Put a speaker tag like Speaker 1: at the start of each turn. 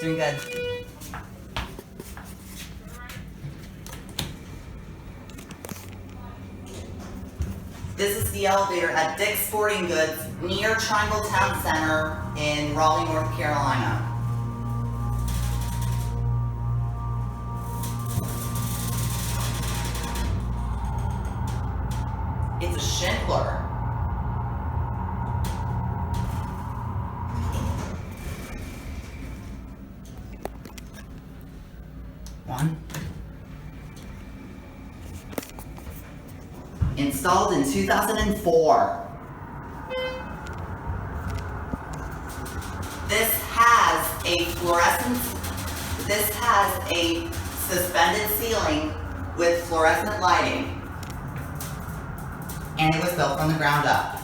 Speaker 1: Doing good. This is the elevator at Dick's Sporting Goods near Triangle Town Center in Raleigh, North Carolina. It's a Schindler. One. Installed in 2004. This has a suspended ceiling with fluorescent lighting, and it was built from the ground up.